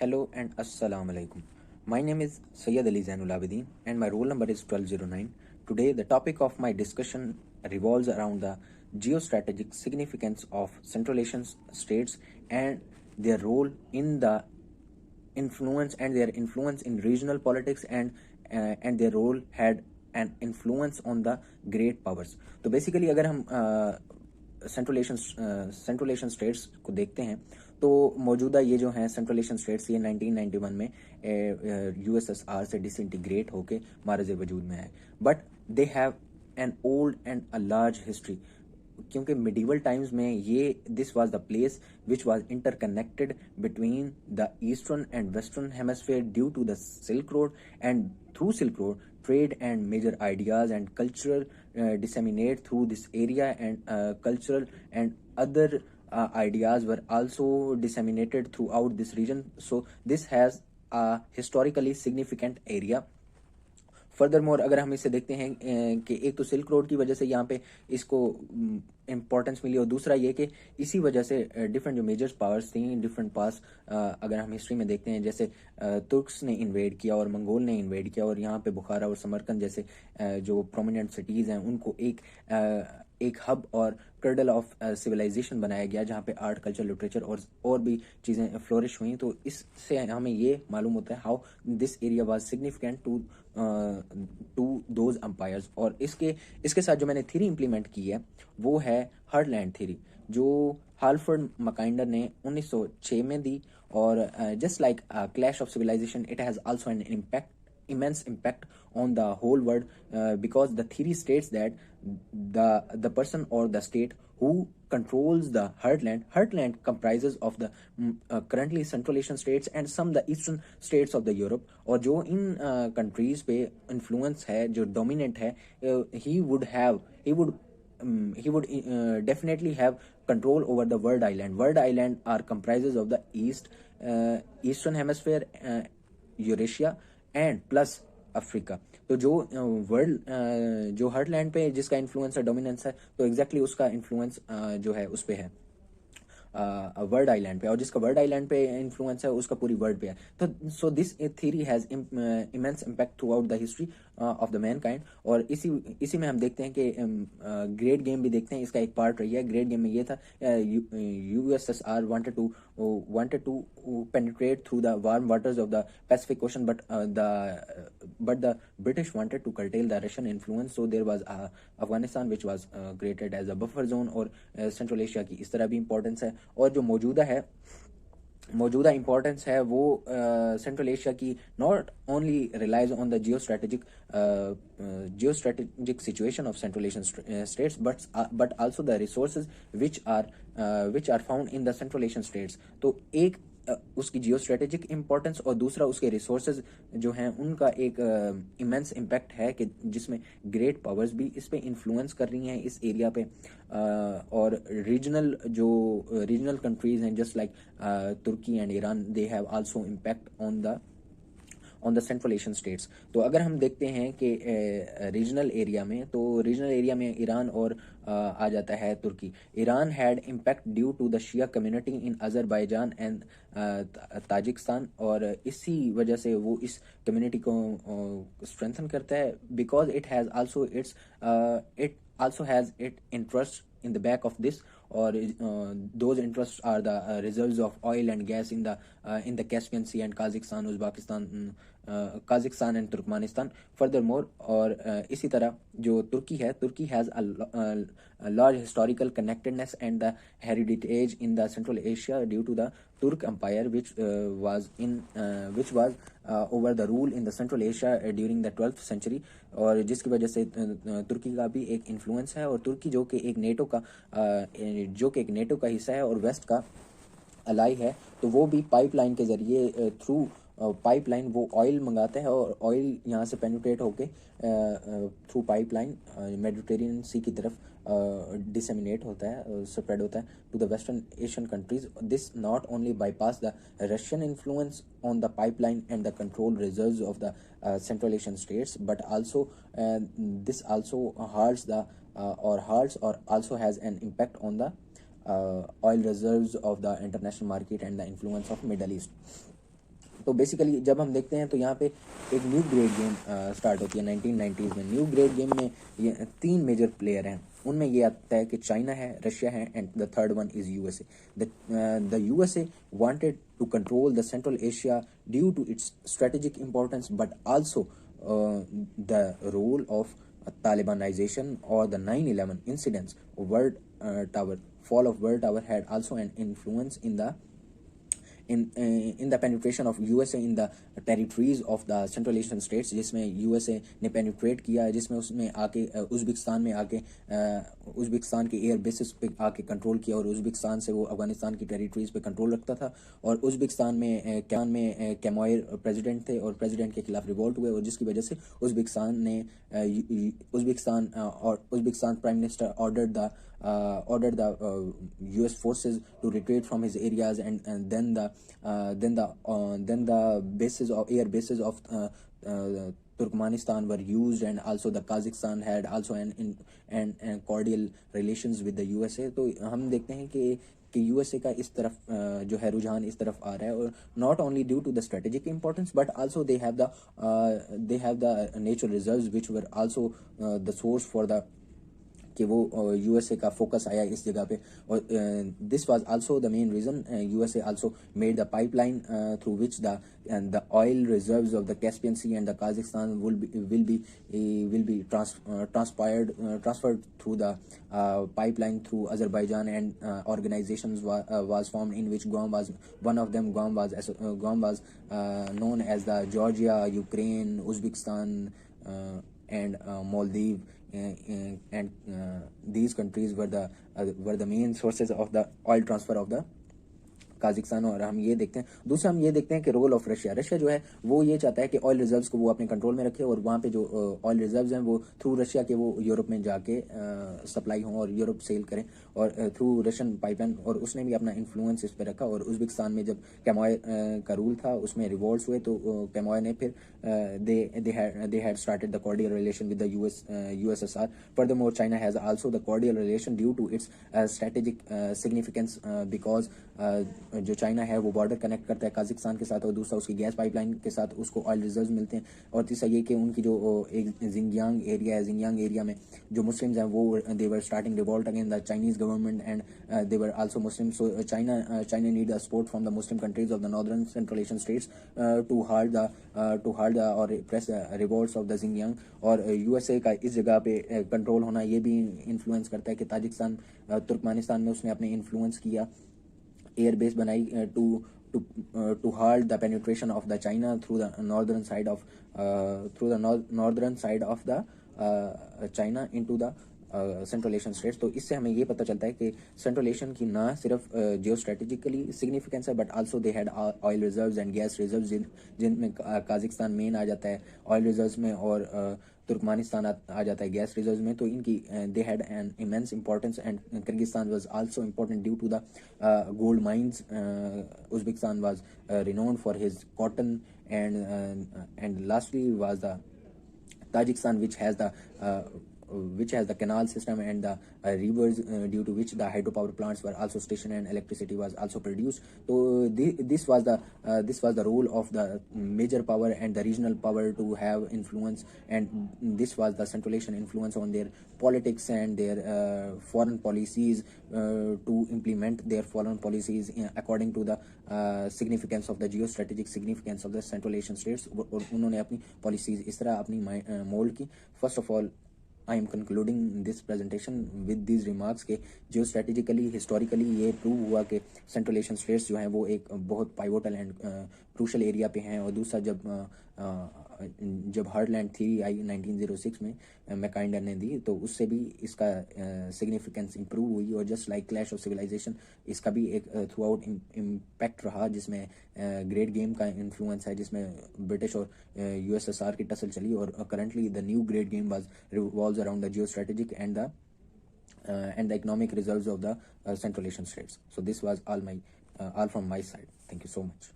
Hello and Assalamu alaikum. My name is Sayyid Ali Zainul Abidin and my roll number is 1209. Today, the topic of my discussion revolves around the geostrategic significance of Central Asian states and their role in the influence and their influence in regional politics and their role had an influence on the great powers. तो basically अगर हम central Asian states को देखते हैं तो मौजूदा ये जो हैं सेंट्रल एशियन स्टेट्स ये 1991 में यूएसएसआर से डिसइंटीग्रेट होके मारज़ वजूद में है, but they have an old and a large history, क्योंकि मिडिवल टाइम्स में ये this was the place which was interconnected between the eastern and western hemisphere due to the silk road, and through silk road trade and major ideas and cultural disseminate through this area, and cultural and other ideas were also disseminated throughout this region. So this has a historically significant area. Further more अगर हम इसे देखते हैं कि एक तो silk road की वजह से यहाँ पे इसको इम्पोर्टेंस मिली, और दूसरा ये कि इसी वजह से डिफरेंट जो मेजर पावर्स थी डिफरेंट पास अगर हम हिस्ट्री में देखते हैं, जैसे तुर्क्स ने इन्वेड किया और मंगोल ने इन्वेड किया, और यहाँ पे बुखारा और समरकंद जैसे जो प्रोमिनेंट सिटीज़ हैं उनको एक हब और कर्डल ऑफ सिविलाइजेशन बनाया गया, जहाँ पे आर्ट, कल्चर, लिटरेचर और भी चीज़ें फ्लोरिश हुई. तो इससे हमें ये मालूम होता है how this area was significant to those empires. और इसके साथ जो मैंने थ्योरी इम्प्लीमेंट की है वो है हर्टलैंड थ्योरी, जो हाल्फर्ड मकाइंडर ने 1906 में दी. और just like clash of civilisation, it has also an immense impact on the whole world, because the theory states that the person or the state who controls the heartland comprises of the currently Central Asian states and some the eastern states of the Europe. और जो इन countries पे influence है, जो dominant है, he would definitely have control over the world island are comprises of the eastern hemisphere, Eurasia and plus Africa. तो जो world जो heartland पे जिसका इन्फ्लुएंस है, डोमिनेंस है, तो एग्जैक्टली उसका इन्फ्लुएंस जो है उस पे है वर्ल्ड आइलैंड पे, और जिसका वर्ल्ड आइलैंड पे इन्फ्लुएंस है उसका पूरी वर्ल्ड पे है. तो so this theory has immense impact through out the history of the Mankind. और इसी में हम देखते हैं कि ग्रेट गेम भी देखते हैं, इसका एक पार्ट रही है. ग्रेट गेम में ये था USSR wanted to penetrate through the warm waters of the Pacific Ocean, but the British wanted to curtail the Russian influence. So there was Afghanistan which was created as a buffer zone. और Central Asia की इस तरह भी importance है. और जो मौजूदा importance है वो सेंट्रल एशिया की not only relies on the geostrategic situation of central Asian states, but also the resources which are found in the central Asian states. तो एक उसकी जियोस्ट्रेटेजिक इंपॉर्टेंस और दूसरा उसके रिसोर्सेज जो हैं उनका एक इमेंस इम्पैक्ट है कि जिसमें ग्रेट पावर्स भी इस पे इन्फ्लुएंस कर रही हैं इस एरिया पे. और रीजनल कंट्रीज हैं just like Turkey and Iran, they have also impact on the central Asian states. तो अगर हम देखते हैं कि रीजनल एरिया में ईरान और आ जाता है तुर्की. Iran had impact due to the Shia community in Azerbaijan and Tajikistan, और इसी वजह से वो इस कम्युनिटी को स्ट्रेंथन करता है, because it also has it interest in the back of this, or those interests are the reserves of oil and gas in the Caspian Sea and Kazakhstan, Uzbekistan, Kazakhstan and Turkmenistan. Furthermore, और इसी तरह जो तुर्की has a large historical connectedness and the heritage in the Central Asia due to the Turk Empire, which was over the rule in the Central Asia during the 12th century. और जिसकी वजह से तुर्की का भी एक इन्फ्लुएंस है, और तुर्की जो कि एक नेटो का हिस्सा है और वेस्ट का अलाई है, तो वो भी पाइपलाइन के जरिए थ्रू पाइपलाइन वो ऑयल मंगाता है, और ऑयल यहाँ से पेनिट्रेट होके थ्रू पाइपलाइन मेडिटेरेनियन सी की तरफ डिसेमिनेट होता है, स्प्रेड होता है to the western Asian countries. This not only bypass the Russian influence on the pipeline and the control reserves of the Central Asian states, but also this also halts or also has an impact on the oil reserves of the international market and the influence of Middle East. तो basically जब हम देखते हैं तो यहाँ पे एक new grade game start होती है 1990s में। न्यू ग्रेड गेम में ये 3 मेजर प्लेयर हैं, उनमें ये आता है कि चाइना है, रशिया है, and the third one is USA. The USA wanted to control the Central Asia due to its strategic importance, but also the role of Talibanization or the 9/11 incidents, World Tower fall of World Tower had also an influence in the penetration of USA in the territories of the Central Asian states, जिसमें USA ने penetrate किया है, जिसमें उसमें आके Uzbekistan में आके Uzbekistan के एयर बेसिस पे आके कंट्रोल किया, और उज़्बेकिस्तान से वो अफगानिस्तान की टेरिटरीज पे कंट्रोल रखता था। और उज़्बेकिस्तान में कैमोयर प्रेसिडेंट थे, और प्रेसिडेंट के खिलाफ रिवोल्ट हुए, और जिसकी वजह से Uzbekistan prime minister ordered the U.S. forces to retreat from his areas, and then the air bases of Turkmenistan were used, and also the Kazakhstan had also an cordial relations with the USA। तो हम देखते हैं कि USA का इस तरफ जो है रुझान इस तरफ आ रहा है, और not only due to the strategic importance but also they have the natural reserves which were also the source for the कि वो यूएसए का फोकस आया इस जगह पे। और this was also the main reason USA also made the pipeline through which the oil reserves of the Caspian Sea and the Kazakhstan will be transferred through the pipeline through Azerbaijan, and organizations was formed in which Guam was one of them. Guam was known as the Georgia, Ukraine, Uzbekistan, and Maldives, and these countries were the main sources of the oil transfer of the Kazakhstan. और हम ये देखते हैं, दूसरा हम ये देखते हैं कि रोल ऑफ रशिया जो है वो ये चाहता है कि ऑयल रिजर्व्स को वो अपने कंट्रोल में रखे, और वहाँ पे जो ऑयल रिजर्व्स हैं वो थ्रू रशिया के वो यूरोप में जाके सप्लाई हों और यूरोप सेल करें, और थ्रू रशियन पाइपलाइन। और उसने भी अपना इन्फ्लुएंस इस पर रखा, और उज़्बेकिस्तान में जब कैमोय का रूल था उसमें रिवोल्ट्स हुए, तो कैमोय ने फिर they had started the cordial relation with the USSR. Furthermore, China has also the cordial relation due to its strategic significance, because जो चाइना है वो बॉर्डर कनेक्ट करता है काजाकिस्तान के साथ, और दूसरा उसकी गैस पाइपलाइन के साथ उसको ऑयल रिजर्व्स मिलते हैं, और तीसरा ये कि उनकी जो एक जिंगयांग एरिया में जो मुस्लिम्स हैं वो they were starting revolt against the Chinese government, and they were also Muslim. So China need the support from the Muslim countries of the northern central Asian states to hard the or press revolts of the Xinjiang. और USA का इस जगह पे control होना ये भी influence करता है कि ताजिकिस्तान तुर्कमेनिस्तान में उसने अपने इन्फ्लुएंस किया, एयर बेस बनाई to halt the penetration of the China through the northern side of the China into the central Asian states. तो इससे हमें ये पता चलता है कि सेंट्रल एशियन की ना सिर्फ जियो स्ट्रेटेजिकली सिग्निफिकेंस है, but also they had oil reserves and gas reserves, जिनमें काजाकिस्तान मेन आ जाता है ऑयल रिजर्व्स में, और तुर्कमेनिस्तान आ जाता है गैस रिजर्व्स में। तो इनकी they had an immense importance, and Kyrgyzstan was also important due to the gold mines. Uzbekistan was renowned for his cotton, and lastly was the Tajikistan, which has the canal system and the rivers, due to which the hydropower plants were also stationed and electricity was also produced. So this was the role of the major power and the regional power to have influence, and this was the Central Asian influence on their politics and their foreign policies, to implement their foreign policies according to the significance of the geostrategic significance of the Central Asian states। और उन्होंने अपनी policies इस तरह अपनी mould की। First of all, I am concluding this presentation with these remarks कि जियो strategically historically ये prove हुआ कि सेंट्रल एशियन स्टेट्स जो हैं वो एक बहुत पाइवोटल एंड क्रूशल एरिया पे हैं। और दूसरा जब हार्टलैंड थ्योरी आई 1906 में मैकाइंडर ने दी, तो उससे भी इसका सिग्निफिकेंस इम्प्रूव हुई। और just like clash of civilisation, इसका भी एक थ्रू आउट इम्पैक्ट रहा, जिसमें ग्रेट गेम का इन्फ्लुएंस है, जिसमें ब्रिटिश और यूएसएसआर की टसल चली। और currently the new great game was revolves around the geostrategic and the economic reserves of the Central Asian states. So this was all from my side. Thank you so much.